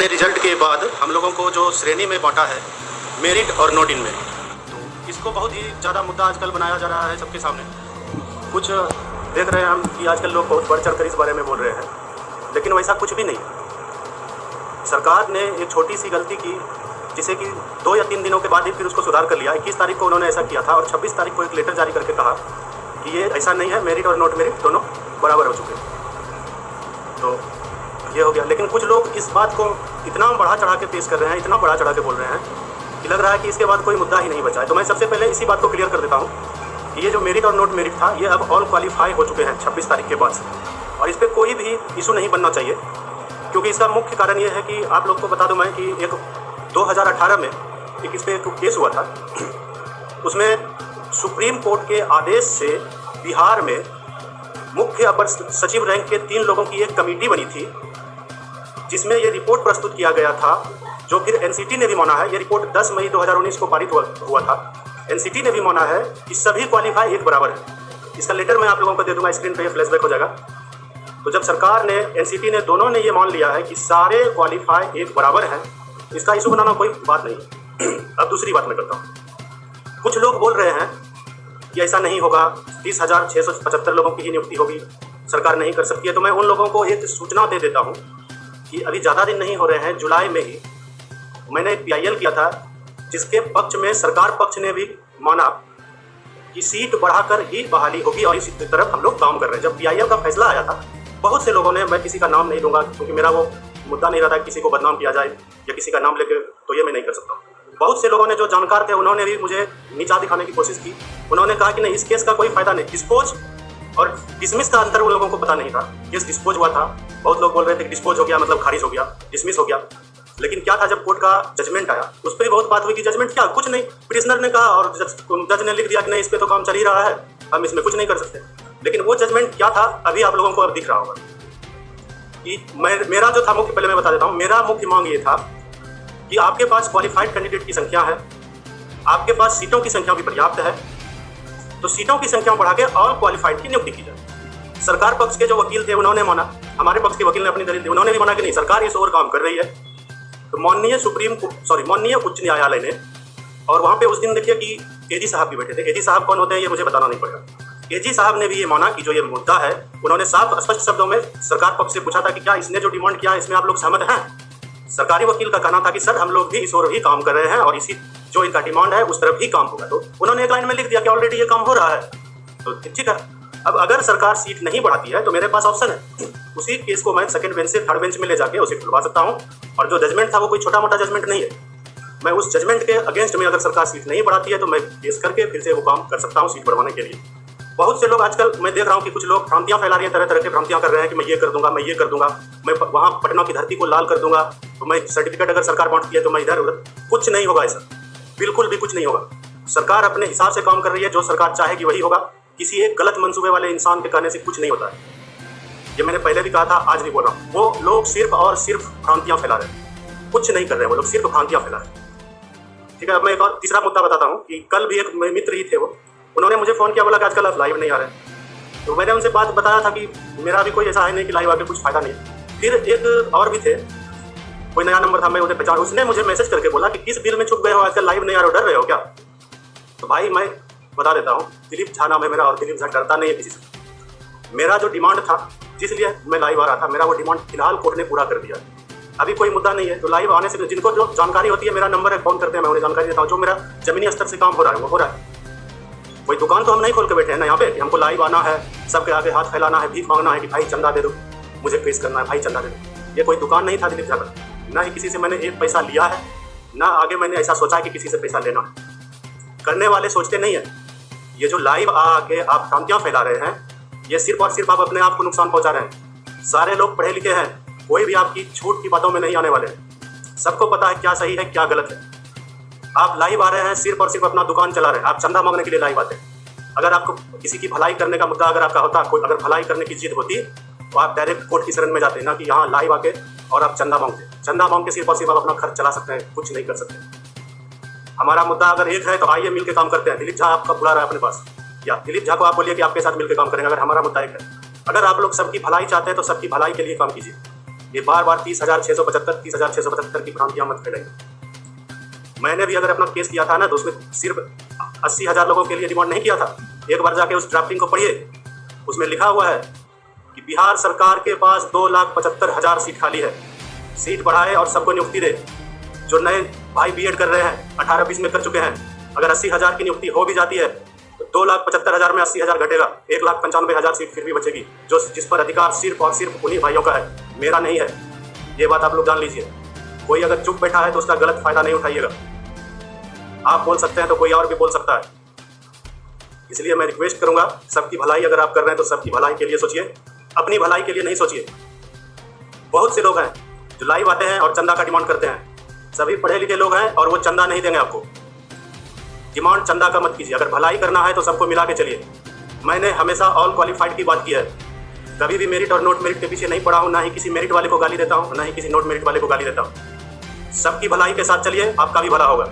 ने रिजल्ट के बाद हम लोगों को जो श्रेणी में बांटा है, मेरिट और नॉट इन मेरिट, तो इसको बहुत ही ज़्यादा मुद्दा आजकल बनाया जा रहा है सबके सामने। कुछ देख रहे हैं हम कि आजकल लोग बहुत बढ़ चढ़ कर इस बारे में बोल रहे हैं, लेकिन वैसा कुछ भी नहीं है। सरकार ने एक छोटी सी गलती की, जिसे कि 2 या 3 दिनों के बाद ही फिर उसको सुधार कर लिया। 21 तारीख को उन्होंने ऐसा किया था और 26 तारीख को एक लेटर जारी करके कहा कि ये ऐसा नहीं है, मेरिट और नॉट मेरिट दोनों बराबर हो चुके हैं। तो ये हो गया। लेकिन कुछ लोग इस बात को इतना बढ़ा चढ़ा के पेश कर रहे हैं, इतना बढ़ा चढ़ा के बोल रहे हैं कि लग रहा है कि इसके बाद कोई मुद्दा ही नहीं बचा है। तो मैं सबसे पहले इसी बात को क्लियर कर देता हूँ कि ये जो मेरिट और नॉट मेरिट था, ये अब ऑल क्वालिफाई हो चुके हैं 26 तारीख के बाद से, और इस पर कोई भी इशू नहीं बनना चाहिए। क्योंकि इसका मुख्य कारण ये है कि आप लोग को बता दूं मैं कि एक 2018 में एक इस पर एक केस हुआ था। उसमें सुप्रीम कोर्ट के आदेश से बिहार में मुख्य अपर सचिव रैंक के 3 लोगों की एक कमेटी बनी थी, जिसमें ये रिपोर्ट प्रस्तुत किया गया था, जो फिर एनसीटी ने भी माना है। ये रिपोर्ट 10 मई 2019 को पारित हुआ था। एनसीटी ने भी माना है कि सभी क्वालिफाई एक बराबर है। इसका लेटर मैं आप लोगों को दे दूंगा, स्क्रीन पे फ्लैशबैक हो जाएगा। तो जब सरकार ने, एनसीटी ने, दोनों ने ये मान लिया है कि सारे क्वालिफाई एक बराबर हैं, इसका इशू बनाना कोई बात नहीं। अब दूसरी बात मैं करता हूँ। कुछ लोग बोल रहे हैं कि ऐसा नहीं होगा, 30,675 लोगों की ही नियुक्ति होगी, सरकार नहीं कर सकती है। तो मैं उन लोगों को एक सूचना दे देता हूँ कि अभी ज़्यादा दिन नहीं हो रहे हैं, जुलाई में ही मैंने एक PIL किया था, जिसके पक्ष में सरकार पक्ष ने भी माना कि सीट बढ़ाकर ही बहाली होगी, और इसी तरफ हम लोग काम कर रहे हैं। जब PIL का फैसला आया था, बहुत से लोगों ने, मैं किसी का नाम नहीं लूँगा क्योंकि मेरा वो मुद्दा नहीं रहता किसी को बदनाम किया जाए या किसी का नाम लेके, तो ये मैं नहीं कर सकता। बहुत से लोगों ने जो जानकार थे, उन्होंने भी मुझे नीचा दिखाने की कोशिश की। उन्होंने कहा कि नहीं, इस केस का कोई फायदा नहीं। डिस्पोज और डिसमिस का अंतर उन लोगों को पता नहीं था। केस डिस्पोज हुआ था, बहुत लोग बोल रहे थे कि डिस्पोज हो गया मतलब खारिज हो गया, डिसमिस हो गया। लेकिन क्या था, जब कोर्ट का जजमेंट आया, उस पर भी बहुत बात हुई कि जजमेंट क्या, कुछ नहीं, प्रिजनर ने कहा और जज ने लिख दिया कि नहीं, इस पर तो काम चल ही रहा है, हम इसमें कुछ नहीं कर सकते। लेकिन वो जजमेंट क्या था, अभी आप लोगों को अब दिख रहा होगा कि मेरा जो था मुख्य, पहले मैं बता देता हूँ, मेरा मुख्य मांग ये था कि आपके पास क्वालिफाइड कैंडिडेट की संख्या है, आपके पास सीटों की संख्या भी पर्याप्त है, तो सीटों की संख्या बढ़ा के ऑल क्वालिफाइड की नियुक्ति की जाए। सरकार पक्ष के जो वकील थे, उन्होंने माना, हमारे पक्ष के वकील ने अपनी दलील दी, उन्होंने भी माना कि नहीं, सरकार इस ओर काम कर रही है। तो माननीय उच्च न्यायालय ने, और वहाँ पे उस दिन देखिए कि AG साहब भी बैठे थे। AG साहब कौन होते हैं ये मुझे बताना नहीं पड़ेगा। AG साहब ने भी ये माना कि जो ये मुद्दा है, उन्होंने साफ स्पष्ट शब्दों में सरकार पक्ष से पूछा था कि क्या इसने जो डिमांड किया है इसमें आप लोग सहमत हैं। सरकारी वकील का कहना था कि सर, हम लोग भी इस ओर ही काम कर रहे हैं और इसी जो इनका डिमांड है उस तरफ ही काम होगा। तो उन्होंने एक लाइन में लिख दिया कि ऑलरेडी ये काम हो रहा है। तो ठीक है, अब अगर सरकार सीट नहीं बढ़ाती है तो मेरे पास ऑप्शन है, उसी केस को मैं सेकंड बेंच से थर्ड बेंच में ले जाके उसे खुलवा सकता हूँ। और जो जजमेंट था वो कोई छोटा मोटा जजमेंट नहीं है। मैं उस जजमेंट के अगेंस्ट में, अगर सरकार सीट नहीं बढ़ाती है तो मैं केस करके फिर से वो काम कर सकता हूँ सीट बढ़वाने के लिए। बहुत से लोग आजकल मैं देख रहा हूँ कि कुछ लोग भ्रांतियाँ फैला रही हैं, तरह तरह की भ्रांतियाँ कर रहे हैं कि मैं ये कर दूंगा, मैं ये कर दूंगा, मैं वहाँ पटना की धरती को लाल कर दूंगा, तो मैं सर्टिफिकेट अगर सरकार बांटती है तो मैं इधर उधर। कुछ नहीं होगा ऐसा, बिल्कुल भी कुछ नहीं होगा। सरकार अपने हिसाब से काम कर रही है, जो सरकार चाहेगी वही होगा। किसी एक गलत मंसूबे वाले इंसान के कहने से कुछ नहीं होता है। ये मैंने पहले भी कहा था, आज भी बोल रहा हूँ। वो लोग सिर्फ और सिर्फ भ्रांतियाँ फैला रहे हैं, कुछ नहीं कर रहे हैं वो लोग, सिर्फ भ्रांतियाँ फैला रहे हैं। ठीक है, अब मैं एक और तीसरा मुद्दा बताता हूँ कि कल भी एक मित्र ही थे, वो उन्होंने मुझे फ़ोन किया, बोला कि आजकल आप लाइव नहीं आ रहे हैं। तो मैंने उनसे बात बताया था कि मेरा भी कोई ऐसा है नहीं कि लाइव आके कुछ फ़ायदा नहीं। फिर एक और भी थे, कोई नया नंबर था, मैं उन्हें पहचान, उसने मुझे मैसेज करके बोला कि किस बिल में छुप गए हो, आजकल लाइव नहीं आ रहे हो, डर रहे हो क्या? तो भाई मैं बता देता हूँ, दिलीप झा नाम है मेरा, और दिलीप झा डरता नहीं है किसी से। मेरा जो डिमांड था, जिसलिए मैं लाइव आ रहा था, मेरा वो डिमांड फिलहाल कोर्ट ने पूरा कर दिया। अभी कोई मुद्दा नहीं है। तो लाइव आने से जिनको जो जानकारी होती है, मेरा नंबर है, फोन करते हैं, मैं उन्हें जानकारी देता हूँ। जो मेरा जमीनी स्तर से काम हो रहा है वो हो रहा है। कोई दुकान तो हम नहीं खोल के बैठे हैं ना यहाँ पे कि हमको लाइव आना है, सबके आगे हाथ फैलाना है, भीख मांगना है कि भाई चंदा दे दो, मुझे फेस करना है, भाई चंदा दे दो। ये कोई दुकान नहीं था दिलीप झा का, ना ही किसी से मैंने एक पैसा लिया है, ना आगे मैंने ऐसा सोचा है कि किसी से पैसा लेना है। करने वाले सोचते नहीं है। ये जो लाइव आके आप भ्रांतियाँ फैला रहे हैं, ये सिर्फ और सिर्फ आप अपने आप को नुकसान पहुँचा रहे हैं। सारे लोग पढ़े लिखे हैं, कोई भी आपकी झूठ की बातों में नहीं आने वाले हैं। सबको पता है क्या सही है क्या गलत है। आप लाइव आ रहे हैं सिर्फ और सिर्फ अपना दुकान चला रहे हैं, आप चंदा मांगने के लिए लाइव आते हैं। अगर आपको किसी की भलाई करने का मुद्दा अगर आपका होता, कोई अगर भलाई करने की जिद होती, तो आप डायरेक्ट कोर्ट की शरण में जाते हैं, ना कि यहाँ लाइव आके और आप चंदा मांगते। चंदा मांग के सिर्फ और सिर्फ आप अपना खर्च चला सकते हैं, कुछ नहीं कर सकते। हमारा मुद्दा अगर एक है तो आइए मिल के काम करते हैं। दिलीप झा आपका बुला रहा है अपने पास, या दिलीप झा को आप बोलिए कि आपके साथ मिलकर काम करेंगे। अगर हमारा मुद्दा एक है, अगर आप लोग सबकी भलाई चाहते हैं तो सबकी भलाई के लिए काम कीजिए। ये बार बार 30,675 की भ्रांतियां मत फैलाइए। मैंने भी अगर अपना केस किया था ना तो उसमें सिर्फ 80,000 लोगों के लिए डिमांड नहीं किया था। एक बार जाके उस ड्राफ्टिंग को पढ़िए, उसमें लिखा हुआ है कि बिहार सरकार के पास 2,75,000 सीट खाली है, सीट बढ़ाए और सबको नियुक्ति दे। जो नए भाई बीएड कर रहे हैं 18-20 में कर चुके हैं, अगर 80,000 की नियुक्ति हो भी जाती है तो 2,75,000 में 80,000 घटेगा, 1,95,000 सीट फिर भी बचेगी, जो जिस पर अधिकार सिर्फ और सिर्फ उन्हीं भाइयों का है, मेरा नहीं है। ये बात आप लोग जान लीजिए। कोई अगर चुप बैठा है तो उसका गलत फायदा नहीं उठाइएगा। आप बोल सकते हैं तो कोई और भी बोल सकता है। इसलिए मैं रिक्वेस्ट करूंगा, सबकी भलाई अगर आप कर रहे हैं तो सबकी भलाई के लिए सोचिए, अपनी भलाई के लिए नहीं सोचिए। बहुत से लोग हैं जो लाइव आते हैं और चंदा का डिमांड करते हैं, सभी पढ़े लिखे लोग हैं और वो चंदा नहीं देंगे आपको। डिमांड चंदा का मत कीजिए, अगर भलाई करना है तो सबको मिला के चलिए। मैंने हमेशा ऑल क्वालिफाइड की बात की है, कभी भी मेरिट और नोट मेरिट के पीछे नहीं पड़ा हूँ, ना ही किसी मेरिट वाले को गाली देता हूँ, ना ही किसी नोट मेरिट वाले को गाली देता हूँ। सबकी भलाई के साथ चलिए, आपका भी भला होगा।